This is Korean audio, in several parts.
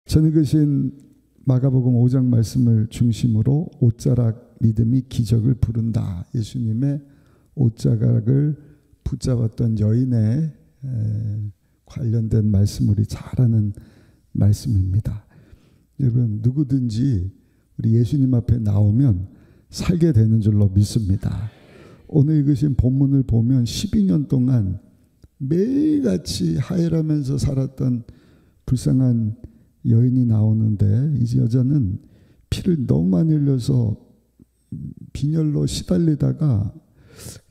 전익으신 마가복음 5장 말씀을 중심으로 옷자락 믿음이 기적을 부른다. 예수님의 옷자락을 붙잡았던 여인의 관련된 말씀, 우리 잘 아는 말씀입니다. 여러분, 누구든지 우리 예수님 앞에 나오면 살게 되는 줄로 믿습니다. 오늘 읽으신 본문을 보면 12년 동안 매일같이 하혈하면서 살았던 불쌍한 여인이 나오는데, 이 여자는 피를 너무 많이 흘려서 빈혈로 시달리다가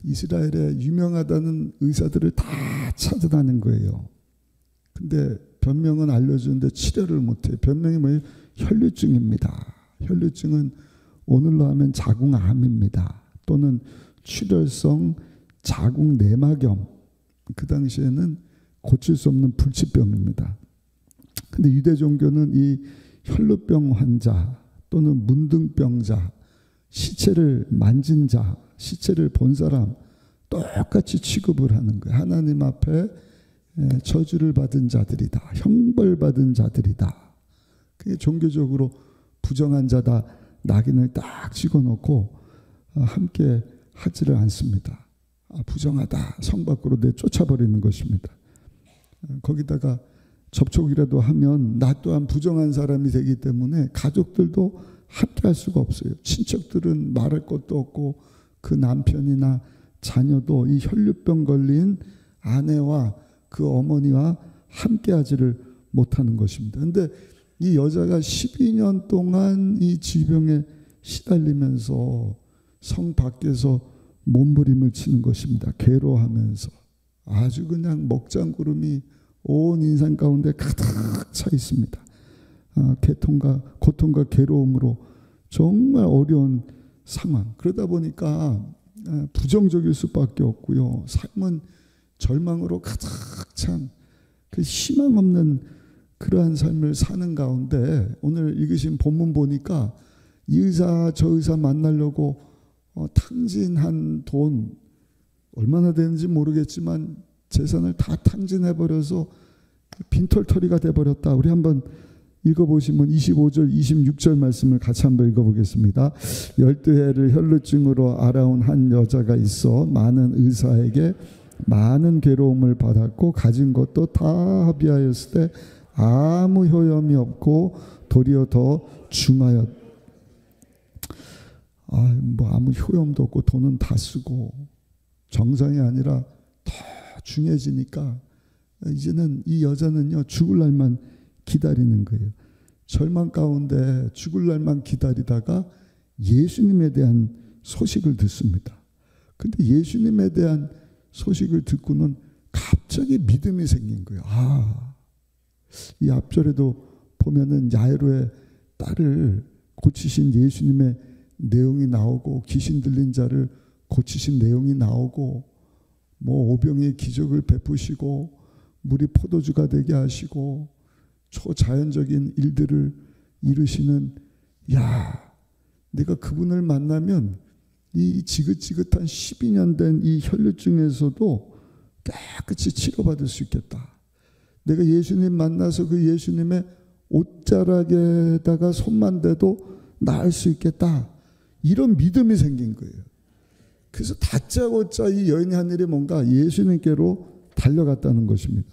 이스라엘에 유명하다는 의사들을 다 찾아다닌 거예요. 근데 변명은 알려주는데 치료를 못해요. 변명이 뭐예요? 혈류증입니다. 혈류증은 오늘로 하면 자궁암입니다. 또는 출혈성 자궁내막염, 그 당시에는 고칠 수 없는 불치병입니다. 근데 유대 종교는 이 혈루병 환자 또는 문둥병자, 시체를 만진 자, 시체를 본 사람 똑같이 취급을 하는 거예요. 하나님 앞에 저주를 받은 자들이다, 형벌받은 자들이다. 그게 종교적으로 부정한 자다 낙인을 딱 찍어놓고 함께 하지를 않습니다. 부정하다, 성 밖으로 내쫓아버리는 것입니다. 거기다가 접촉이라도 하면 나 또한 부정한 사람이 되기 때문에 가족들도 함께 할 수가 없어요. 친척들은 말할 것도 없고 그 남편이나 자녀도 이 혈류병 걸린 아내와 그 어머니와 함께 하지를 못하는 것입니다. 그런데 이 여자가 12년 동안 이 질병에 시달리면서 성 밖에서 몸부림을 치는 것입니다. 괴로워하면서 아주 그냥 먹장구름이 온 인생 가운데 가득 차 있습니다. 고통과 괴로움으로 정말 어려운 상황. 그러다 보니까 부정적일 수밖에 없고요. 삶은 절망으로 가득 찬 그 희망 없는 그러한 삶을 사는 가운데 오늘 읽으신 본문 보니까 이 의사 저 의사 만나려고 탕진한 돈 얼마나 되는지 모르겠지만 재산을 다 탕진해버려서 빈털터리가 돼버렸다. 우리 한번 읽어보시면 25절 26절 말씀을 같이 한번 읽어보겠습니다. 12해를 혈루증으로 앓아온 한 여자가 있어 많은 의사에게 많은 괴로움을 받았고 가진 것도 다 합의하였을 때 아무 효험이 없고 도리어 더 중하였. 아무 효험도 없고 돈은 다 쓰고 정상이 아니라 더 중해지니까 이제는 이 여자는요 죽을 날만 기다리는 거예요. 절망 가운데 죽을 날만 기다리다가 예수님에 대한 소식을 듣습니다. 근데 예수님에 대한 소식을 듣고는 갑자기 믿음이 생긴 거예요. 이 앞절에도 보면은 야이로의 딸을 고치신 예수님의 내용이 나오고 귀신 들린 자를 고치신 내용이 나오고 오병의 기적을 베푸시고 물이 포도주가 되게 하시고 초자연적인 일들을 이루시는, 내가 그분을 만나면 이 지긋지긋한 12년 된 이 혈류증에서도 깨끗이 치료받을 수 있겠다. 내가 예수님 만나서 그 예수님의 옷자락에다가 손만 대도 나을 수 있겠다. 이런 믿음이 생긴 거예요. 그래서 다짜고짜 이 여인이 한 일이 뭔가 예수님께로 달려갔다는 것입니다.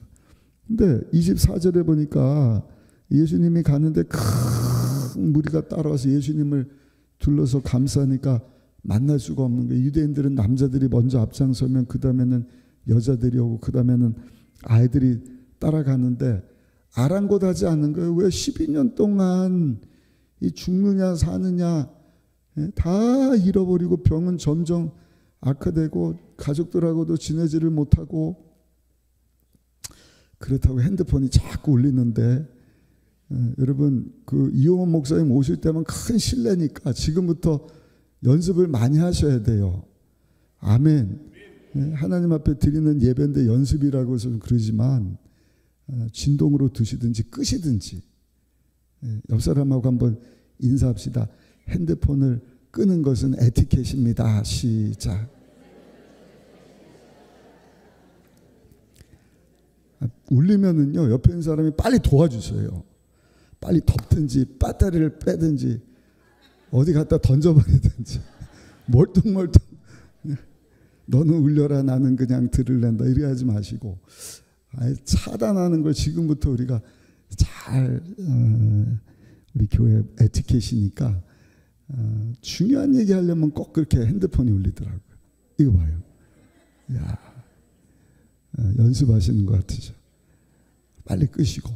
근데 24절에 보니까 예수님이 가는데 큰 무리가 따라와서 예수님을 둘러서 감싸니까 만날 수가 없는 거예요. 유대인들은 남자들이 먼저 앞장서면 그 다음에는 여자들이 오고 그 다음에는 아이들이 따라가는데 아랑곳하지 않는 거예요. 왜 12년 동안 이 죽느냐 사느냐 다 잃어버리고 병은 점점 악화되고 가족들하고도 지내지를 못하고 그렇다고 핸드폰이 자꾸 울리는데 여러분 그 이용원 목사님 오실 때면 큰 신뢰니까 지금부터 연습을 많이 하셔야 돼요. 아멘. 하나님 앞에 드리는 예배인데 연습이라고 해서 좀 그러지만 진동으로 두시든지 끄시든지 옆 사람하고 한번 인사합시다. 핸드폰을 끄는 것은 에티켓입니다. 시작. 울리면은요 옆에 있는 사람이 빨리 도와주세요. 빨리 덮든지 배터리를 빼든지 어디 갖다 던져버리든지 멀뚱멀뚱 너는 울려라 나는 그냥 들을랜다 이래 하지 마시고 차단하는 걸 지금부터 우리가 잘 우리 교회 에티켓이니까 중요한 얘기 하려면 꼭 그렇게 핸드폰이 울리더라고요. 이거 봐요. 야, 연습하시는 것 같으죠. 빨리 끄시고.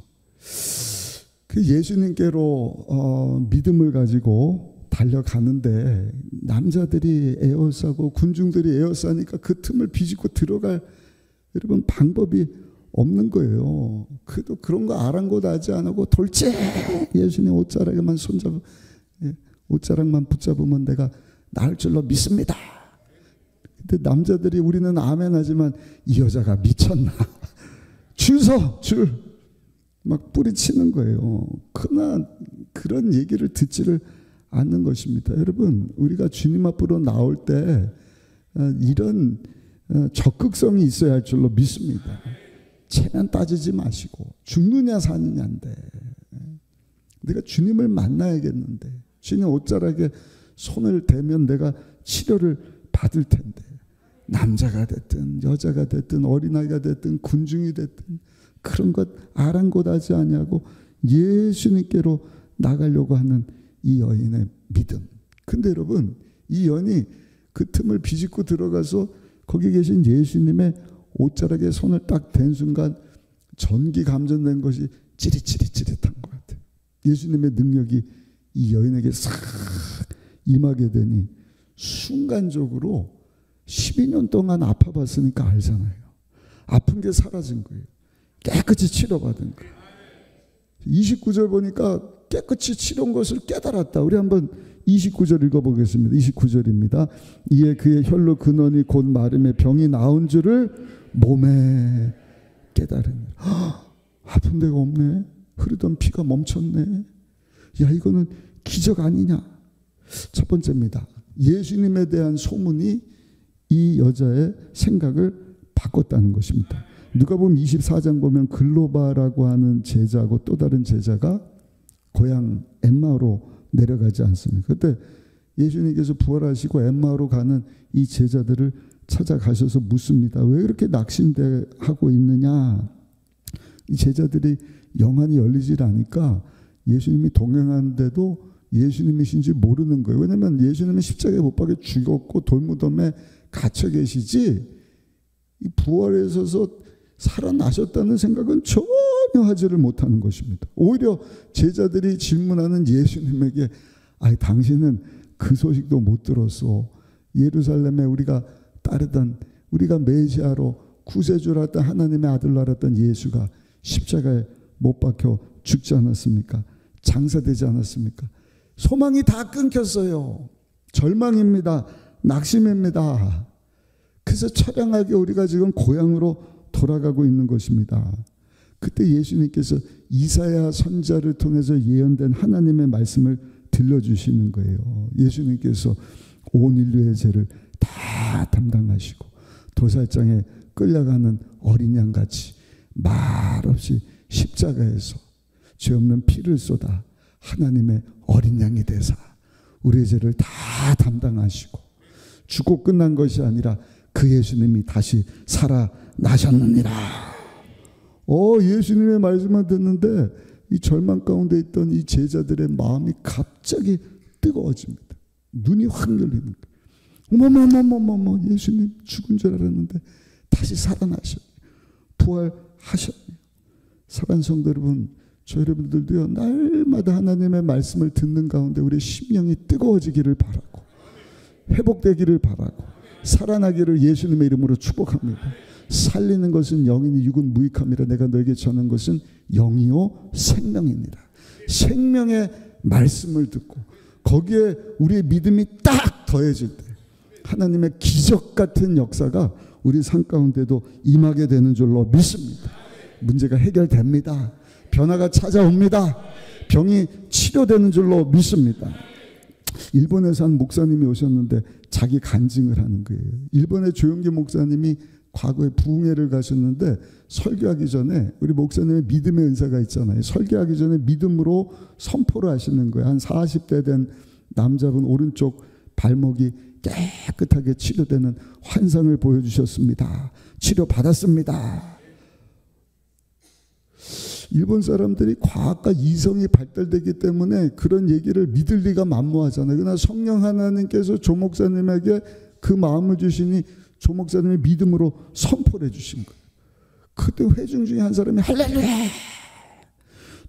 그 예수님께로 믿음을 가지고 달려가는데 남자들이 에워싸고 군중들이 에워싸니까 그 틈을 비집고 들어갈 여러분 방법이 없는 거예요. 그래도 그런 거 아랑곳하지 않고 돌째 예수님 옷자락에만 손잡고 옷자락만 붙잡으면 내가 나을 줄로 믿습니다. 근데 남자들이 우리는 아멘 하지만 이 여자가 미쳤나 줄 막 뿌리치는 거예요. 그러나 그런 얘기를 듣지를 않는 것입니다. 여러분 우리가 주님 앞으로 나올 때 이런 적극성이 있어야 할 줄로 믿습니다. 체면 따지지 마시고 죽느냐 사느냐인데 내가 주님을 만나야겠는데 주님 옷자락에 손을 대면 내가 치료를 받을 텐데 남자가 됐든 여자가 됐든 어린아이가 됐든 군중이 됐든 그런 것 아랑곳하지 아니하고 예수님께로 나가려고 하는 이 여인의 믿음. 근데 여러분 이 여인이 그 틈을 비집고 들어가서 거기 계신 예수님의 옷자락에 손을 딱 댄 순간 전기 감전된 것이 찌릿찌릿한 것 같아요. 예수님의 능력이 이 여인에게 싹 임하게 되니 순간적으로 12년 동안 아파봤으니까 알잖아요. 아픈 게 사라진 거예요. 깨끗이 치료받은 거예요. 29절 보니까 깨끗이 치료한 것을 깨달았다. 우리 한번 29절 읽어보겠습니다. 29절입니다. 이에 그의 혈로 근원이 곧 마름에 병이 나은 줄을 몸에 깨달으니 아픈 데가 없네. 흐르던 피가 멈췄네. 야 이거는 기적 아니냐. 첫 번째입니다. 예수님에 대한 소문이 이 여자의 생각을 바꿨다는 것입니다. 누가복음 24장 보면 글로바라고 하는 제자하고 또 다른 제자가 고향 엠마오로 내려가지 않습니까? 그때 예수님께서 부활하시고 엠마오로 가는 이 제자들을 찾아가셔서 묻습니다. 왜 그렇게 낙심하고 있느냐? 이 제자들이 영안이 열리질 않으니까 예수님이 동행하는데도 예수님이신지 모르는 거예요. 왜냐하면 예수님은 십자가에 못 박혀 죽었고 돌무덤에 갇혀 계시지 이 부활에 서서 살아나셨다는 생각은 전혀 하지를 못하는 것입니다. 오히려 제자들이 질문하는 예수님에게 당신은 그 소식도 못 들었어. 예루살렘에 우리가 따르던 우리가 메시아로 구세주라 했던 하나님의 아들로 알았던 예수가 십자가에 못 박혀 죽지 않았습니까? 장사되지 않았습니까? 소망이 다 끊겼어요. 절망입니다. 낙심입니다. 그래서 처량하게 우리가 지금 고향으로 돌아가고 있는 것입니다. 그때 예수님께서 이사야 선지자를 통해서 예언된 하나님의 말씀을 들려주시는 거예요. 예수님께서 온 인류의 죄를 다 담당하시고 도살장에 끌려가는 어린 양같이 말없이 십자가에서 죄 없는 피를 쏟아 하나님의 어린 양이 되사 우리의 죄를 다 담당하시고 죽고 끝난 것이 아니라 그 예수님이 다시 살아나셨느니라. 예수님의 말씀만 듣는데 이 절망 가운데 있던 이 제자들의 마음이 갑자기 뜨거워집니다. 눈이 확 열리는 거예요. 어머머머머머 예수님 죽은 줄 알았는데 다시 살아나셨네요. 부활하셨네요. 사랑하는 성도 여러분, 저 여러분들도요 날마다 하나님의 말씀을 듣는 가운데 우리의 심령이 뜨거워지기를 바라고 회복되기를 바라고 살아나기를 예수님의 이름으로 축복합니다. 살리는 것은 영이니 육은 무익함이라 내가 너에게 전한 것은 영이요 생명이니라. 생명의 말씀을 듣고 거기에 우리의 믿음이 딱 더해질 때 하나님의 기적 같은 역사가 우리 삶 가운데도 임하게 되는 줄로 믿습니다. 문제가 해결됩니다. 변화가 찾아옵니다. 병이 치료되는 줄로 믿습니다. 일본에서 한 목사님이 오셨는데 자기 간증을 하는 거예요. 일본의 조용기 목사님이 과거에 부흥회를 가셨는데 설교하기 전에 우리 목사님의 믿음의 은사가 있잖아요. 설교하기 전에 믿음으로 선포를 하시는 거예요. 한 40대 된 남자분 오른쪽 발목이 깨끗하게 치료되는 환상을 보여주셨습니다. 치료받았습니다. 일본 사람들이 과학과 이성이 발달되기 때문에 그런 얘기를 믿을 리가 만무하잖아요. 그러나 성령 하나님께서 조 목사님에게 그 마음을 주시니 조 목사님의 믿음으로 선포를 해주신 거예요. 그때 회중 중에 한 사람이 할렐루야!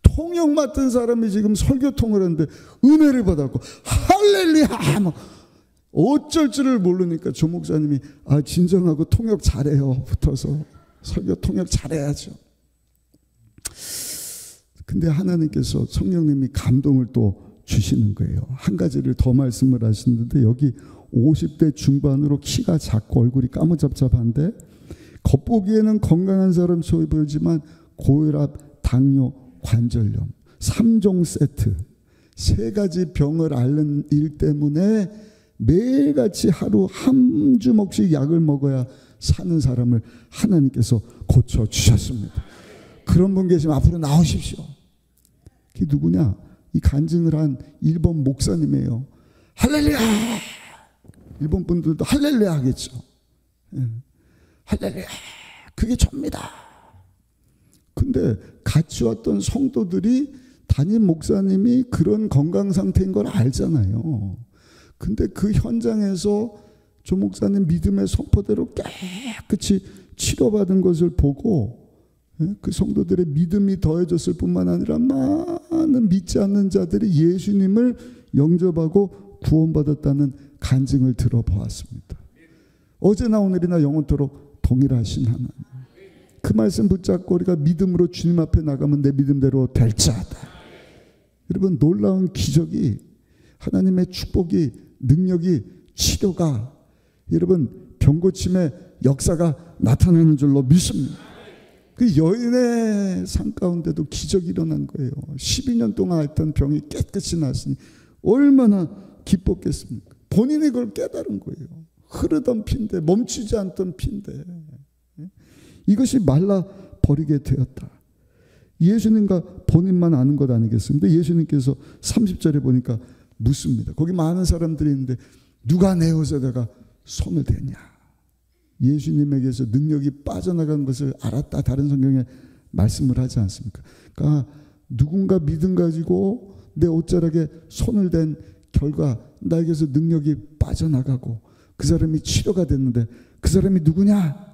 통역 맡은 사람이 지금 설교통을 했는데 은혜를 받았고 할렐루야! 뭐 어쩔 줄을 모르니까 조 목사님이 진정하고 통역 잘해요. 붙어서 설교 통역 잘해야죠. 근데 하나님께서 성령님이 감동을 또 주시는 거예요. 한 가지를 더 말씀을 하시는데 여기 50대 중반으로 키가 작고 얼굴이 까무잡잡한데 겉보기에는 건강한 사람처럼 보이지만 고혈압, 당뇨, 관절염 3종 세트 3가지 병을 앓는 일 때문에 매일같이 하루 한 주먹씩 약을 먹어야 사는 사람을 하나님께서 고쳐주셨습니다. 그런 분 계시면 앞으로 나오십시오. 그게 누구냐? 이 간증을 한 일본 목사님이에요. 할렐루야! 일본 분들도 할렐루야 하겠죠. 할렐루야! 그게 접니다. 근데 같이 왔던 성도들이 담임 목사님이 그런 건강 상태인 걸 알잖아요. 근데 그 현장에서 조 목사님 믿음의 선포대로 깨끗이 치료받은 것을 보고 그 성도들의 믿음이 더해졌을 뿐만 아니라 많은 믿지 않는 자들이 예수님을 영접하고 구원받았다는 간증을 들어보았습니다. 어제나 오늘이나 영원토록 동일하신 하나님. 그 말씀 붙잡고 우리가 믿음으로 주님 앞에 나가면 내 믿음대로 될지어다. 여러분 놀라운 기적이 하나님의 축복이 능력이 치료가 여러분 병고침의 역사가 나타나는 줄로 믿습니다. 그 여인의 삶 가운데도 기적이 일어난 거예요. 12년 동안 앓던 병이 깨끗이 났으니 얼마나 기뻤겠습니까? 본인이 그걸 깨달은 거예요. 흐르던 피인데 멈추지 않던 피인데 이것이 말라버리게 되었다. 예수님과 본인만 아는 것 아니겠습니까? 예수님께서 30절에 보니까 묻습니다. 거기 많은 사람들이 있는데 누가 내 옷에다가 손을 대냐. 예수님에게서 능력이 빠져나간 것을 알았다. 다른 성경에 말씀을 하지 않습니까? 그러니까 누군가 믿음 가지고 내 옷자락에 손을 댄 결과 나에게서 능력이 빠져나가고 그 사람이 치료가 됐는데 그 사람이 누구냐?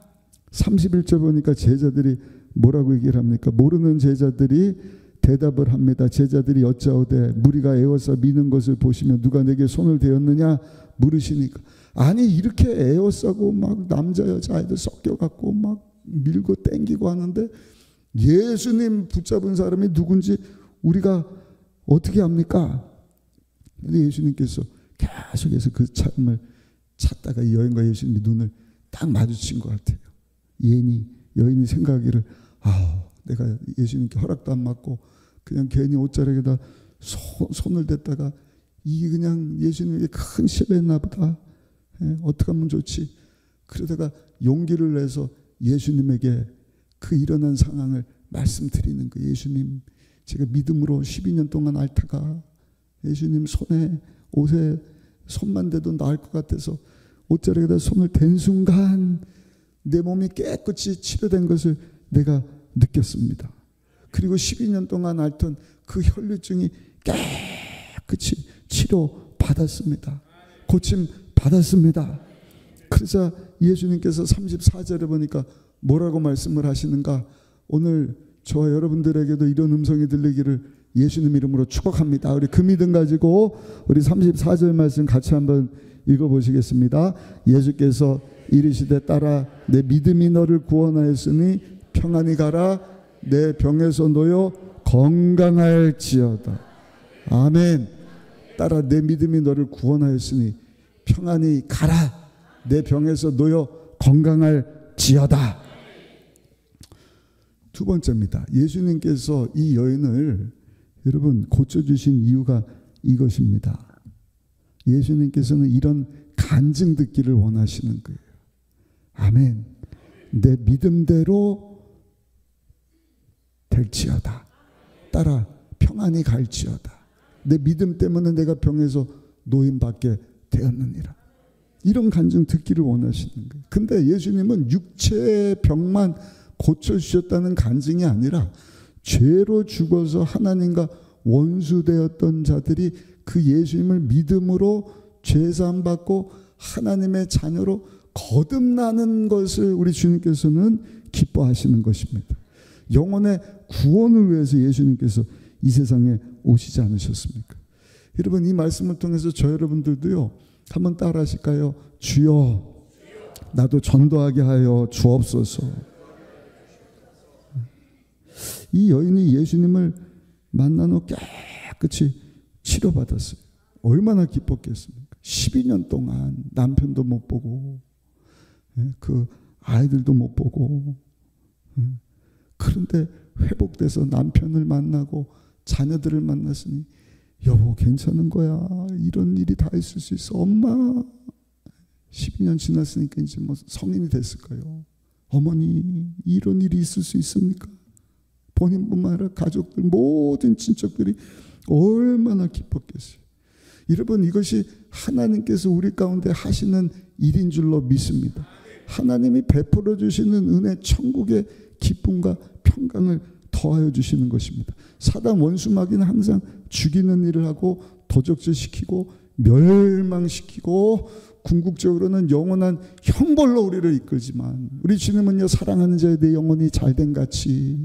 31절 보니까 제자들이 뭐라고 얘기를 합니까? 모르는 제자들이 대답을 합니다. 제자들이 여짜오되 무리가 애워서 미는 것을 보시며 누가 내게 손을 대었느냐 물으시니까 아니 이렇게 애워싸고 막 남자 여자 아이들 섞여갖고 막 밀고 땡기고 하는데 예수님 붙잡은 사람이 누군지 우리가 어떻게 합니까? 근데 예수님께서 계속해서 그 삶을 찾다가 이 여인과 예수님이 눈을 딱 마주친 것 같아요. 여인이 생각하기를 내가 예수님께 허락도 안 받고 그냥 괜히 옷자락에다 손을 댔다가 이게 그냥 예수님에게 큰 실례했나 보다. 어떻게 하면 좋지? 그러다가 용기를 내서 예수님에게 그 일어난 상황을 말씀드리는 거예요. 예수님 제가 믿음으로 12년 동안 앓다가 예수님 손에 옷에 손만 대도 나을 것 같아서 옷자락에다 손을 댄 순간 내 몸이 깨끗이 치료된 것을 내가 느꼈습니다. 그리고 12년 동안 앓던 그 혈류증이 깨끗이 치료받았습니다. 고침 받았습니다. 그러자 예수님께서 34절에 보니까 뭐라고 말씀을 하시는가? 오늘 저와 여러분들에게도 이런 음성이 들리기를 예수님 이름으로 축복합니다. 우리 그 믿음 가지고 우리 34절 말씀 같이 한번 읽어보시겠습니다. 예수께서 이르시되 딸아 내 믿음이 너를 구원하였으니 평안히 가라 내 병에서 놓여 건강할지어다. 아멘. 딸아 내 믿음이 너를 구원하였으니 평안히 가라 내 병에서 놓여 건강할지어다. 두 번째입니다. 예수님께서 이 여인을 여러분 고쳐주신 이유가 이것입니다. 예수님께서는 이런 간증 듣기를 원하시는 거예요. 아멘. 내 믿음대로 될지어다. 따라 평안히 갈지어다. 내 믿음 때문에 내가 병에서 노임받게 되었느니라. 이런 간증 듣기를 원하시는 거예요. 근데 예수님은 육체의 병만 고쳐주셨다는 간증이 아니라 죄로 죽어서 하나님과 원수되었던 자들이 그 예수님을 믿음으로 죄사함 받고 하나님의 자녀로 거듭나는 것을 우리 주님께서는 기뻐하시는 것입니다. 영혼의 구원을 위해서 예수님께서 이 세상에 오시지 않으셨습니까? 여러분, 이 말씀을 통해서 저 여러분들도요, 한번 따라 하실까요? 주여, 나도 전도하게 하여 주옵소서. 이 여인이 예수님을 만난 후 깨끗이 치료받았어요. 얼마나 기뻤겠습니까? 12년 동안 남편도 못 보고, 그 아이들도 못 보고, 그런데 회복돼서 남편을 만나고 자녀들을 만났으니, 여보 괜찮은 거야. 이런 일이 다 있을 수 있어. 엄마 12년 지났으니까 이제 뭐 성인이 됐을 거예요. 어머니 이런 일이 있을 수 있습니까? 본인뿐만 아니라 가족들 모든 친척들이 얼마나 기뻤겠어요. 여러분, 이것이 하나님께서 우리 가운데 하시는 일인 줄로 믿습니다. 하나님이 베풀어 주시는 은혜, 천국의 기쁨과 평강을 더하여 주시는 것입니다. 사단 원수마귀는 항상 죽이는 일을 하고 도적질시키고 멸망시키고 궁극적으로는 영원한 형벌로 우리를 이끌지만, 우리 주님은요, 사랑하는 자에 대해 영혼이 잘된 같이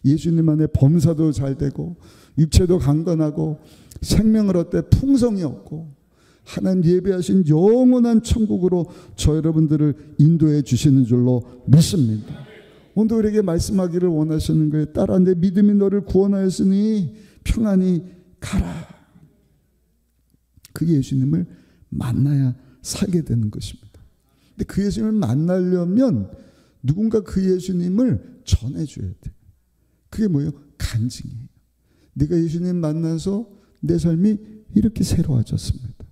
예수님 안에 범사도 잘되고 육체도 강건하고 생명을 얻되 풍성이 없고 하나님 예배하신 영원한 천국으로 저 여러분들을 인도해 주시는 줄로 믿습니다. 오늘 우리에게 말씀하기를 원하시는 거예요. 따라 내 믿음이 너를 구원하였으니 평안히 가라. 그 예수님을 만나야 살게 되는 것입니다. 근데 그 예수님을 만나려면 누군가 그 예수님을 전해줘야 돼요. 그게 뭐예요? 간증이에요. 내가 예수님 만나서 내 삶이 이렇게 새로워졌습니다.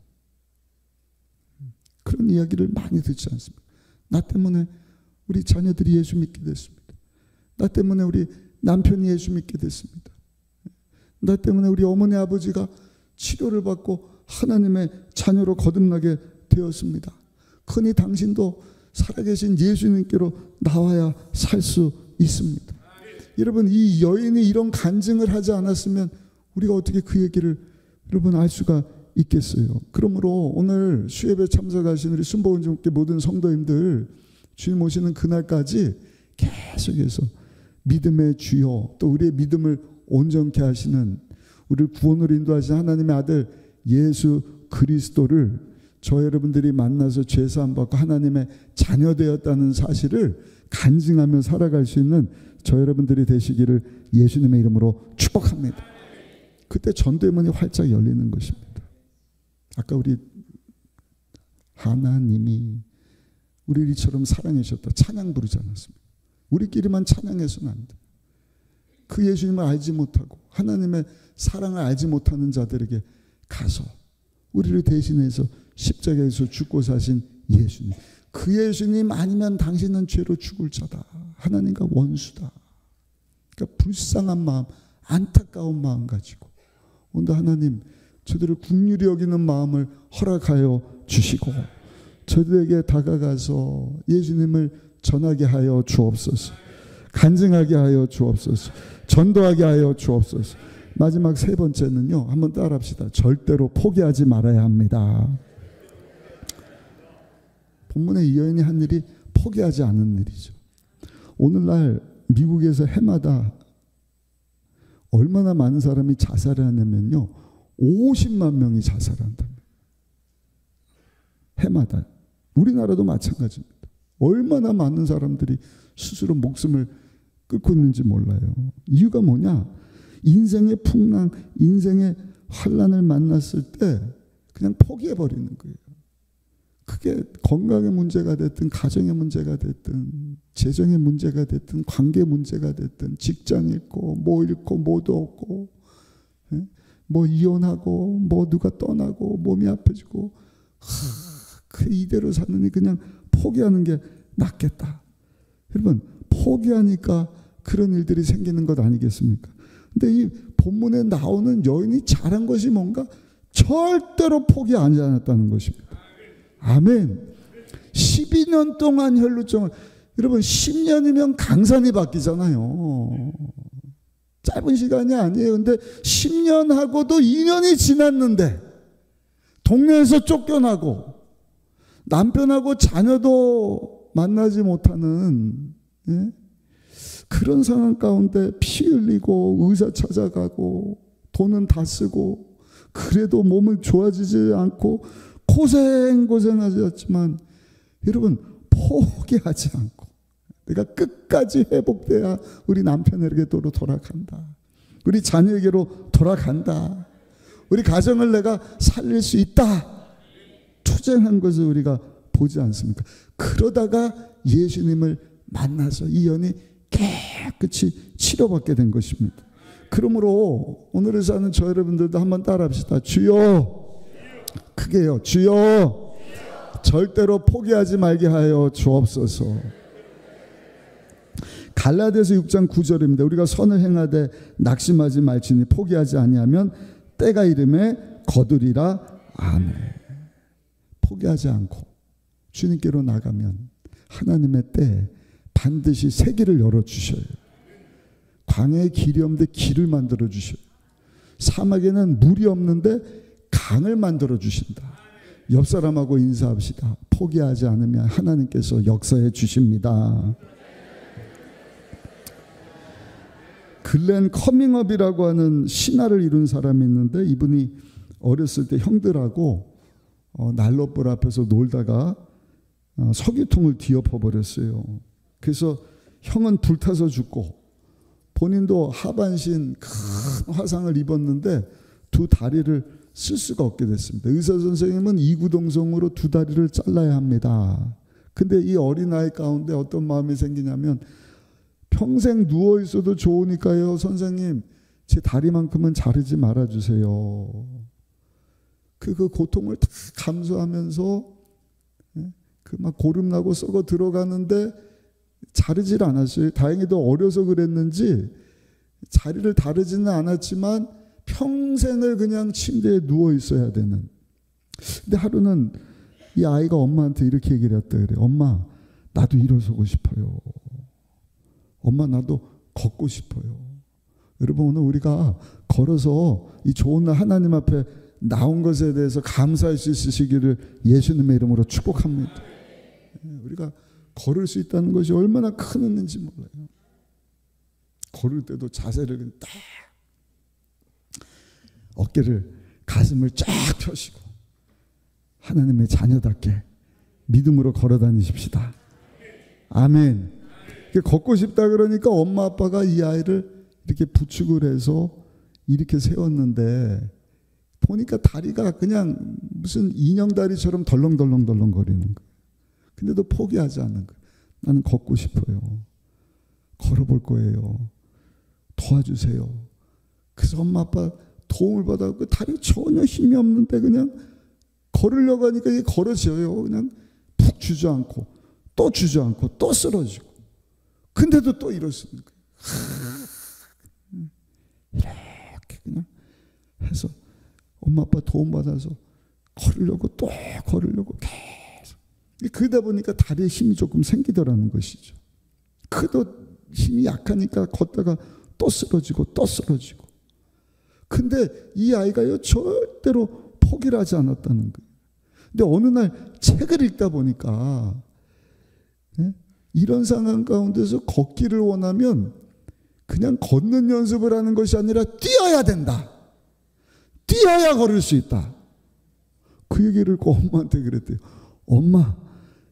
그런 이야기를 많이 듣지 않습니까? 나 때문에 우리 자녀들이 예수 믿게 됐습니다. 나 때문에 우리 남편이 예수 믿게 됐습니다. 나 때문에 우리 어머니 아버지가 치료를 받고 하나님의 자녀로 거듭나게 되었습니다. 흔히 당신도 살아계신 예수님께로 나와야 살 수 있습니다. 여러분, 이 여인이 이런 간증을 하지 않았으면 우리가 어떻게 그 얘기를 여러분 알 수가 있겠어요. 그러므로 오늘 수예배 참석하신 우리 순복음교회 모든 성도님들, 주님 오시는 그날까지 계속해서 믿음의 주여, 또 우리의 믿음을 온전케 하시는, 우리를 구원으로 인도하신 하나님의 아들 예수 그리스도를 저 여러분들이 만나서 죄사함 받고 하나님의 자녀 되었다는 사실을 간증하며 살아갈 수 있는 저 여러분들이 되시기를 예수님의 이름으로 축복합니다. 그때 전도의 문이 활짝 열리는 것입니다. 아까 우리 하나님이 우리를 이처럼 사랑해 주셨다 찬양 부르지 않았습니까? 우리끼리만 찬양해서는 안 돼. 그 예수님을 알지 못하고 하나님의 사랑을 알지 못하는 자들에게 가서 우리를 대신해서 십자가에서 죽고 사신 예수님, 그 예수님 아니면 당신은 죄로 죽을 자다. 하나님과 원수다. 그러니까 불쌍한 마음, 안타까운 마음 가지고 오늘 하나님 저들을 긍휼히 여기는 마음을 허락하여 주시고 저들에게 다가가서 예수님을 전하게 하여 주옵소서. 간증하게 하여 주옵소서. 전도하게 하여 주옵소서. 마지막 세 번째는요, 한번 따라합시다. 절대로 포기하지 말아야 합니다. 본문의 이 여인이 한 일이 포기하지 않은 일이죠. 오늘날 미국에서 해마다 얼마나 많은 사람이 자살을 하냐면요, 50만 명이 자살한답니다. 해마다. 우리나라도 마찬가지입니다. 얼마나 많은 사람들이 스스로 목숨을 끊고 있는지 몰라요. 이유가 뭐냐? 인생의 풍랑, 인생의 환란을 만났을 때 그냥 포기해버리는 거예요. 그게 건강의 문제가 됐든 가정의 문제가 됐든 재정의 문제가 됐든 관계 문제가 됐든 직장 잃고 뭐 잃고 뭐도 없고 뭐 이혼하고 뭐 누가 떠나고 몸이 아파지고 그 이대로 사느니 그냥 포기하는 게 낫겠다. 여러분, 포기하니까 그런 일들이 생기는 것 아니겠습니까? 근데 이 본문에 나오는 여인이 잘한 것이 뭔가? 절대로 포기하지 않았다는 것입니다. 아멘. 12년 동안 혈루증을, 여러분 10년이면 강산이 바뀌잖아요. 짧은 시간이 아니에요. 근데 10년 하고도 2년이 지났는데 동네에서 쫓겨나고 남편하고 자녀도 만나지 못하는, 예? 그런 상황 가운데 피 흘리고 의사 찾아가고 돈은 다 쓰고 그래도 몸은 좋아지지 않고 고생하셨지만 여러분, 포기하지 않고 내가 끝까지 회복돼야 우리 남편에게로 돌아간다. 우리 자녀에게로 돌아간다. 우리 가정을 내가 살릴 수 있다. 투쟁한 것을 우리가 보지 않습니까? 그러다가 예수님을 만나서 이 연이 깨끗이 치료받게 된 것입니다. 그러므로 오늘을 사는 저 여러분들도 한번 따라합시다. 주여, 크게요. 주여, 절대로 포기하지 말게 하여 주옵소서. 갈라디아서 6장 9절입니다. 우리가 선을 행하되 낙심하지 말지니 포기하지 아니하면 때가 이름에 거두리라. 아멘. 포기하지 않고 주님께로 나가면 하나님의 때에 반드시 새 길을 열어주셔요. 광야에 길이 없는데 길을 만들어 주셔요. 사막에는 물이 없는데 강을 만들어 주신다. 옆 사람하고 인사합시다. 포기하지 않으면 하나님께서 역사해 주십니다. 글렌 커밍업이라고 하는 신화를 이룬 사람이 있는데, 이분이 어렸을 때 형들하고 난로불 앞에서 놀다가 석유통을 뒤엎어버렸어요. 그래서 형은 불타서 죽고 본인도 하반신 큰 화상을 입었는데 두 다리를 쓸 수가 없게 됐습니다. 의사 선생님은 이구동성으로 두 다리를 잘라야 합니다. 근데 이 어린아이 가운데 어떤 마음이 생기냐면, 평생 누워있어도 좋으니까요, 선생님 제 다리만큼은 자르지 말아주세요. 그 고통을 다 감수하면서 그 막 고름나고 썩어 들어가는데 자르질 않았어요. 다행히도 어려서 그랬는지 자리를 다르지는 않았지만 평생을 그냥 침대에 누워 있어야 되는. 근데 하루는 이 아이가 엄마한테 이렇게 얘기를 했다 그래요. 엄마, 나도 일어서고 싶어요. 엄마, 나도 걷고 싶어요. 여러분, 오늘 우리가 걸어서 이 좋은 날 하나님 앞에 나온 것에 대해서 감사할 수 있으시기를 예수님의 이름으로 축복합니다. 우리가 걸을 수 있다는 것이 얼마나 큰 은혜인지 몰라요. 걸을 때도 자세를 딱 어깨를, 가슴을 쫙 펴시고 하나님의 자녀답게 믿음으로 걸어 다니십시다. 아멘. 걷고 싶다 그러니까 엄마 아빠가 이 아이를 이렇게 부축을 해서 이렇게 세웠는데 보니까 다리가 그냥 무슨 인형다리처럼 덜렁덜렁 거리는 거예요. 근데도 포기하지 않는 거예요. 나는 걷고 싶어요. 걸어볼 거예요. 도와주세요. 그래서 엄마 아빠 도움을 받아서 다리 전혀 힘이 없는데 그냥 걸으려고 하니까 이게 걸어져요. 그냥 푹 주저앉고 또 주저앉고 또 쓰러지고. 근데도 또 일어서는 거예요. 이렇게 그냥 해서 엄마 아빠 도움 받아서 걸으려고 또 걸으려고 계속. 그러다 보니까 다리에 힘이 조금 생기더라는 것이죠. 그래도 힘이 약하니까 걷다가 또 쓰러지고 또 쓰러지고. 근데 이 아이가요 절대로 포기를 하지 않았다는 거예요. 근데 어느 날 책을 읽다 보니까 이런 상황 가운데서 걷기를 원하면 그냥 걷는 연습을 하는 것이 아니라 뛰어야 된다. 뛰어야 걸을 수 있다. 그 얘기를 꼭 엄마한테 그랬대요. 엄마,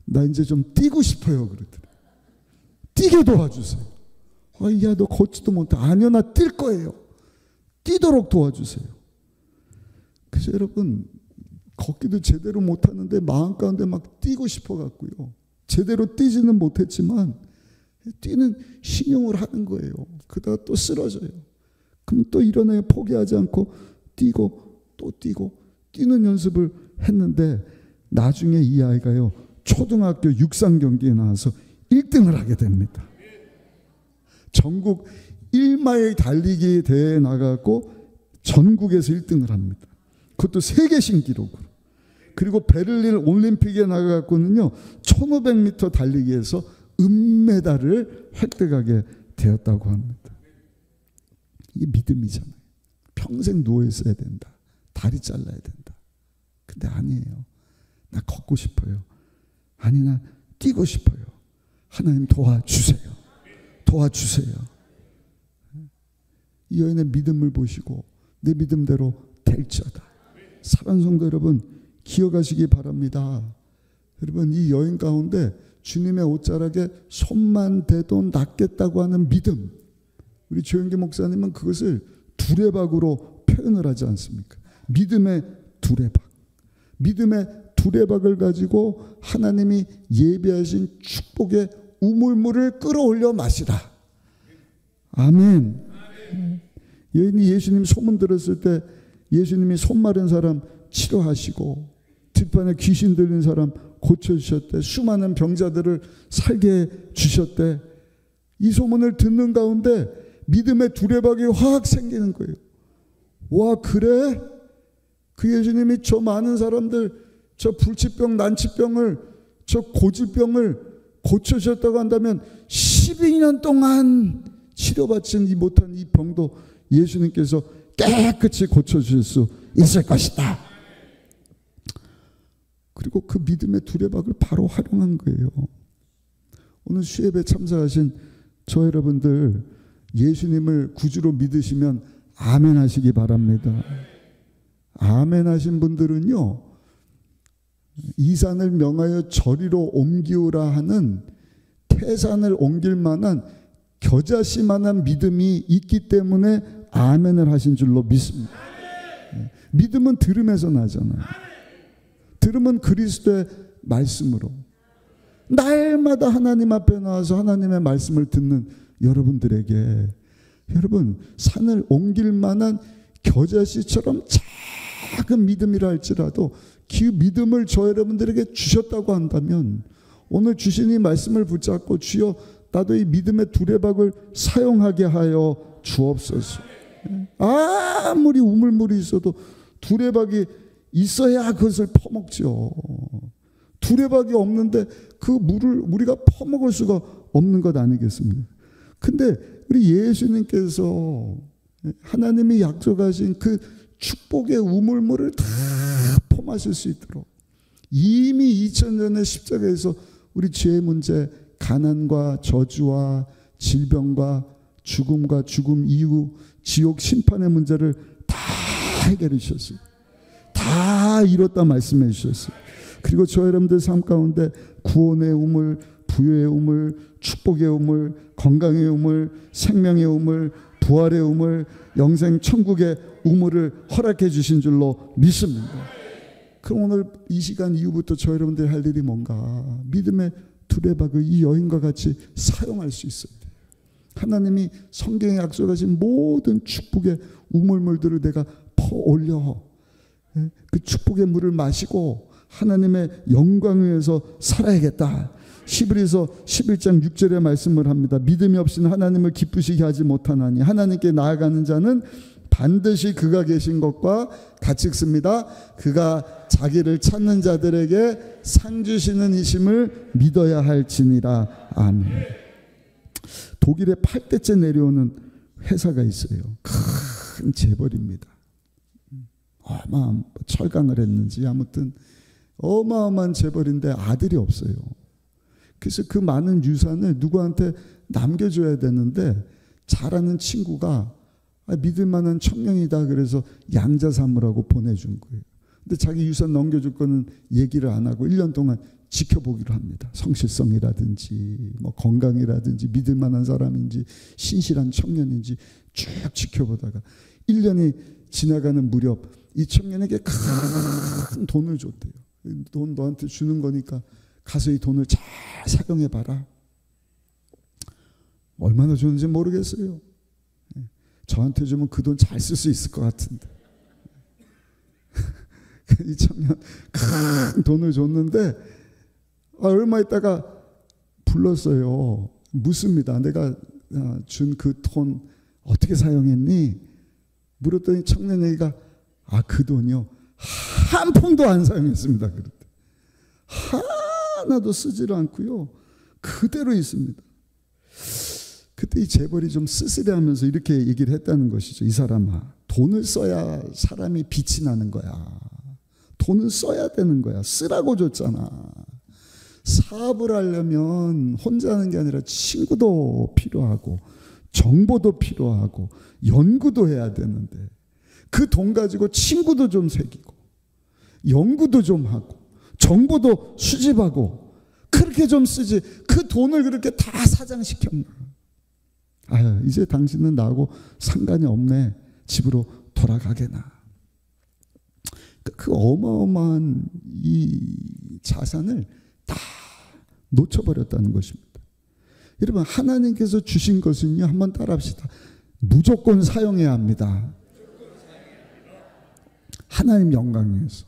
나 이제 좀 뛰고 싶어요. 그랬더니 뛰게 도와주세요. 야, 너 걷지도 못해. 아니요, 나 뛸 거예요. 뛰도록 도와주세요. 그래서 여러분, 걷기도 제대로 못하는데 마음 가운데 막 뛰고 싶어 갖고요. 제대로 뛰지는 못했지만 뛰는 신용을 하는 거예요. 그러다가 또 쓰러져요. 그럼 또 일어나요. 포기하지 않고 뛰고 또 뛰고 뛰는 연습을 했는데 나중에 이 아이가요 초등학교 육상 경기에 나와서 1등을 하게 됩니다. 전국 1마일 달리기 대회에 나가고 전국에서 1등을 합니다. 그것도 세계 신기록으로. 그리고 베를린 올림픽에 나가고는요 1500m 달리기에서 은메달을 획득하게 되었다고 합니다. 이게 믿음이잖아요. 평생 누워 있어야 된다. 다리 잘라야 된다. 근데 아니에요. 나 걷고 싶어요. 아니 나 뛰고 싶어요. 하나님 도와주세요. 도와주세요. 이 여인의 믿음을 보시고 내 믿음대로 될지어다. 사랑하는 성도 여러분, 기억하시기 바랍니다. 여러분, 이 여인 가운데 주님의 옷자락에 손만 대도 낫겠다고 하는 믿음, 우리 조영기 목사님은 그것을 두레박으로 표현을 하지 않습니까? 믿음의 두레박. 믿음의 두레박을 가지고 하나님이 예비하신 축복의 우물물을 끌어올려 마시라. 아멘. 여인이 예수님 소문 들었을 때 예수님이 손 마른 사람 치료하시고 들판에 귀신 들린 사람 고쳐주셨대. 수많은 병자들을 살게 해주셨대. 이 소문을 듣는 가운데 믿음의 두레박이 확 생기는 거예요. 와, 그래? 그 예수님이 저 많은 사람들, 저 불치병, 난치병을, 저 고질병을 고쳐주셨다고 한다면 12년 동안 치료받지 못한 이 병도 예수님께서 깨끗이 고쳐주실 수 있을 것이다. 그리고 그 믿음의 두레박을 바로 활용한 거예요. 오늘 수예배 참석하신 저 여러분들, 예수님을 구주로 믿으시면 아멘 하시기 바랍니다. 아멘 하신 분들은요, 이 산을 명하여 저리로 옮기우라 하는 태산을 옮길 만한 겨자씨만한 믿음이 있기 때문에 아멘을 하신 줄로 믿습니다. 믿음은 들음에서 나잖아요. 들음은 그리스도의 말씀으로. 날마다 하나님 앞에 나와서 하나님의 말씀을 듣는 여러분들에게, 여러분, 산을 옮길 만한 겨자씨처럼 작은 믿음이라 할지라도 그 믿음을 저 여러분들에게 주셨다고 한다면 오늘 주신 이 말씀을 붙잡고 주여 나도 이 믿음의 두레박을 사용하게 하여 주옵소서. 아무리 우물물이 있어도 두레박이 있어야 그것을 퍼먹죠. 두레박이 없는데 그 물을 우리가 퍼먹을 수가 없는 것 아니겠습니까? 근데 우리 예수님께서 하나님이 약속하신 그 축복의 우물물을 다 퍼마실 수 있도록 이미 2000년의 십자가에서 우리 죄의 문제, 가난과 저주와 질병과 죽음과 죽음 이후 지옥 심판의 문제를 다 해결해 주셨어요. 다 이뤘다 말씀해 주셨어요. 그리고 저 여러분들 삶 가운데 구원의 우물, 부유의 우물, 축복의 우물, 건강의 우물, 생명의 우물, 부활의 우물, 영생 천국의 우물을 허락해 주신 줄로 믿습니다. 그럼 오늘 이 시간 이후부터 저 여러분들이 할 일이 뭔가? 믿음의 두레박을 이 여인과 같이 사용할 수 있어요. 하나님이 성경에 약속하신 모든 축복의 우물물들을 내가 퍼올려 그 축복의 물을 마시고 하나님의 영광을 위해서 살아야겠다. 히브리서 11장 6절의 말씀을 합니다. 믿음이 없이는 하나님을 기쁘시게 하지 못하나니 하나님께 나아가는 자는 반드시 그가 계신 것과 같이 읽습니다. 그가 자기를 찾는 자들에게 상 주시는 이심을 믿어야 할지니라. 아멘. 독일에 8대째 내려오는 회사가 있어요. 큰 재벌입니다. 철강을 했는지 아무튼 어마어마한 재벌인데 아들이 없어요. 그래서 그 많은 유산을 누구한테 남겨줘야 되는데 잘하는 친구가 믿을 만한 청년이다 그래서 양자 삼으라고 보내준 거예요. 근데 자기 유산 넘겨줄 거는 얘기를 안 하고 1년 동안 지켜보기로 합니다. 성실성이라든지 뭐 건강이라든지 믿을 만한 사람인지 신실한 청년인지 쭉 지켜보다가 1년이 지나가는 무렵 이 청년에게 큰 돈을 줬대요. 돈 너한테 주는 거니까 가서 이 돈을 잘 사용해봐라. 얼마나 줬는지 모르겠어요. 저한테 주면 그 돈 잘 쓸 수 있을 것 같은데. 이 청년 큰 돈을 줬는데 얼마 있다가 불렀어요. 묻습니다. 내가 준 그 돈 어떻게 사용했니? 물었더니 청년 얘기가 그 돈이요. 한 푼도 안 사용했습니다. 그랬대. 하나도 쓰지를 않고요. 그대로 있습니다. 그때 이 재벌이 좀 쓸쓸해하면서 이렇게 얘기를 했다는 것이죠. 이 사람아, 돈을 써야 사람이 빛이 나는 거야. 돈을 써야 되는 거야. 쓰라고 줬잖아. 사업을 하려면 혼자 하는 게 아니라 친구도 필요하고 정보도 필요하고 연구도 해야 되는데 그 돈 가지고 친구도 좀 새기고 연구도 좀 하고 정보도 수집하고 그렇게 좀 쓰지 그 돈을 그렇게 다 사장시켰나. 이제 당신은 나하고 상관이 없네. 집으로 돌아가게나. 그 어마어마한 이 자산을 다 놓쳐버렸다는 것입니다. 여러분, 하나님께서 주신 것은요, 한번 따라합시다. 무조건 사용해야 합니다. 하나님 영광을 위해서.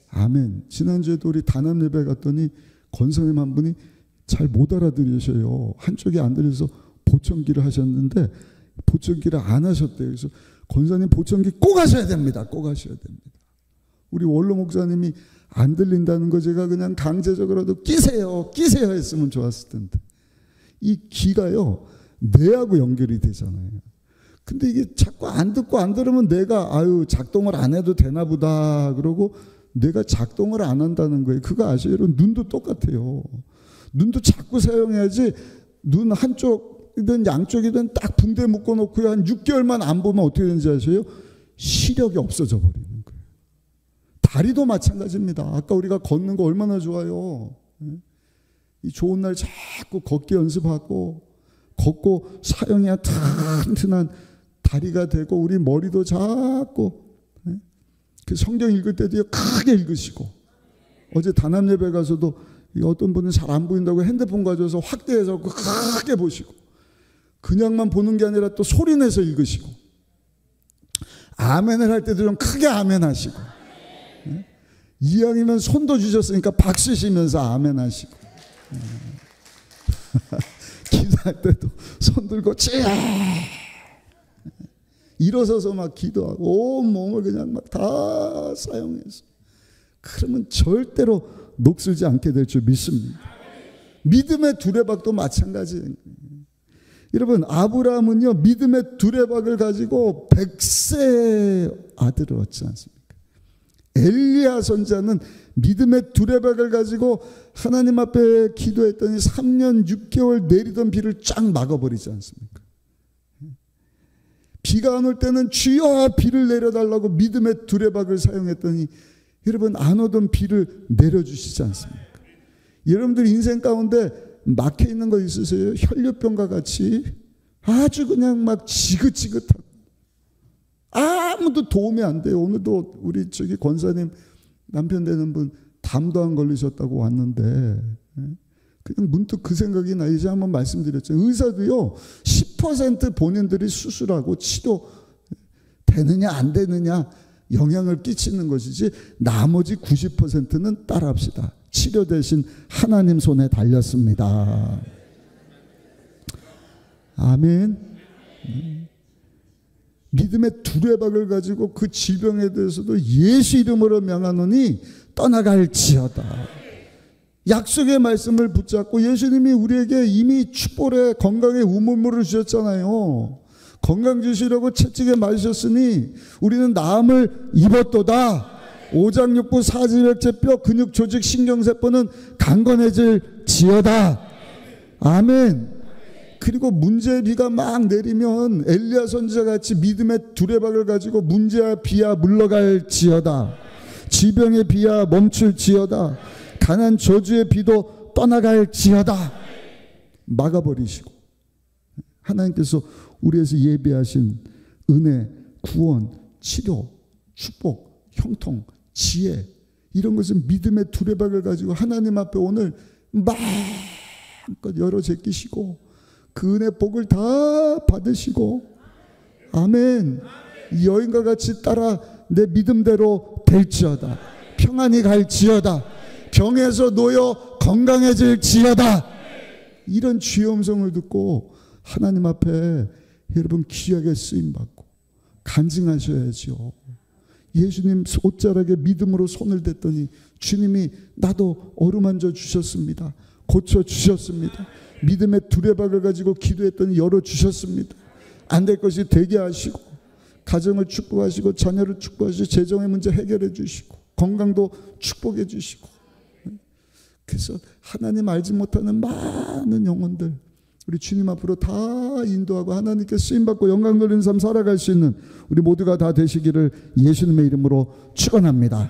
아멘. 지난주에도 우리 단합 예배 갔더니 권사님 한 분이 잘 못 알아들으셔요. 한쪽이 안 들려서 보청기를 하셨는데 보청기를 안 하셨대요. 그래서 권사님 보청기 꼭 하셔야 됩니다. 꼭 하셔야 됩니다. 우리 원로 목사님이 안 들린다는 거 제가 그냥 강제적으로도 끼세요 했으면 좋았을 텐데. 이 귀가요, 뇌하고 연결이 되잖아요. 근데 이게 자꾸 안 듣고 안 들으면 내가 작동을 안 해도 되나 보다 그러고 내가 작동을 안 한다는 거예요. 그거 아세요? 여러분, 눈도 똑같아요. 눈도 자꾸 사용해야지. 눈 한쪽이든 양쪽이든 딱 붕대 묶어놓고요, 한 6개월만 안 보면 어떻게 되는지 아세요? 시력이 없어져 버리는 거예요. 다리도 마찬가지입니다. 아까 우리가 걷는 거 얼마나 좋아요. 이 좋은 날 자꾸 걷기 연습하고 걷고 사용해야 튼튼한 다리가 되고 우리 머리도 자꾸 그 성경 읽을 때도 크게 읽으시고 어제 단합 예배 가서도 어떤 분은 잘 안 보인다고 핸드폰 가져와서 확대해서 크게 보시고 그냥만 보는 게 아니라 또 소리내서 읽으시고 아멘을 할 때도 좀 크게 아멘 하시고 이왕이면 손도 주셨으니까 박수 치면서 아멘 하시고 기도할 때도 손 들고 일어서서 막 기도하고 온 몸을 그냥 막 다 사용해서 그러면 절대로 녹슬지 않게 될 줄 믿습니다. 믿음의 두레박도 마찬가지예요. 여러분, 아브라함은요 믿음의 두레박을 가지고 100세 아들을 얻지 않습니까? 엘리야 선지자는 믿음의 두레박을 가지고 하나님 앞에 기도했더니 3년 6개월 내리던 비를 쫙 막아버리지 않습니까? 비가 안 올 때는 주여 비를 내려달라고 믿음의 두레박을 사용했더니 여러분, 안 오던 비를 내려주시지 않습니까? 여러분들 인생 가운데 막혀 있는 거 있으세요? 혈류병과 같이 아주 그냥 막 지긋지긋하고 아무도 도움이 안 돼요. 오늘도 우리 권사님 남편 되는 분 담도 안 걸리셨다고 왔는데 그냥 문득 그 생각이 나. 이제 한번 말씀드렸죠. 의사도요 10% 본인들이 수술하고 치료 되느냐 안 되느냐 영향을 끼치는 것이지 나머지 90%는 따라합시다. 치료 대신 하나님 손에 달렸습니다. 아멘. 믿음의 두레박을 가지고 그 질병에 대해서도 예수 이름으로 명하노니 떠나갈지어다. 약속의 말씀을 붙잡고 예수님이 우리에게 이미 축복의 건강의 우물물을 주셨잖아요. 건강 주시려고 채찍에 맞으셨으니 우리는 나음을 입었도다. 오장육부 사지백제 뼈 근육 조직 신경세포는 강건해질 지어다. 아멘. 그리고 문제의 비가 막 내리면 엘리야 선지자 같이 믿음의 두레박을 가지고 문제와 비야 물러갈 지어다. 지병의 비야 멈출 지어다. 가난 저주의 비도 떠나갈 지어다. 막아버리시고 하나님께서 우리에서 예비하신 은혜, 구원, 치료, 축복, 형통, 지혜 이런 것은 믿음의 두레박을 가지고 하나님 앞에 오늘 마음껏 열어 제끼시고 그 은혜 복을 다 받으시고 아멘. 이 여인과 같이 따라 내 믿음대로 될지어다. 평안히 갈지어다. 병에서 놓여 건강해질지어다. 이런 주의 음성을 듣고 하나님 앞에 여러분 귀하게 쓰임받고 간증하셔야죠. 예수님 옷자락에 믿음으로 손을 댔더니 주님이 나도 어루만져 주셨습니다. 고쳐주셨습니다. 믿음의 두레박을 가지고 기도했더니 열어주셨습니다. 안 될 것이 되게 하시고 가정을 축복하시고 자녀를 축복하시고 재정의 문제 해결해 주시고 건강도 축복해 주시고, 그래서 하나님 알지 못하는 많은 영혼들 우리 주님 앞으로 다 인도하고 하나님께 쓰임받고 영광 돌리는 삶 살아갈 수 있는 우리 모두가 다 되시기를 예수님의 이름으로 축원합니다.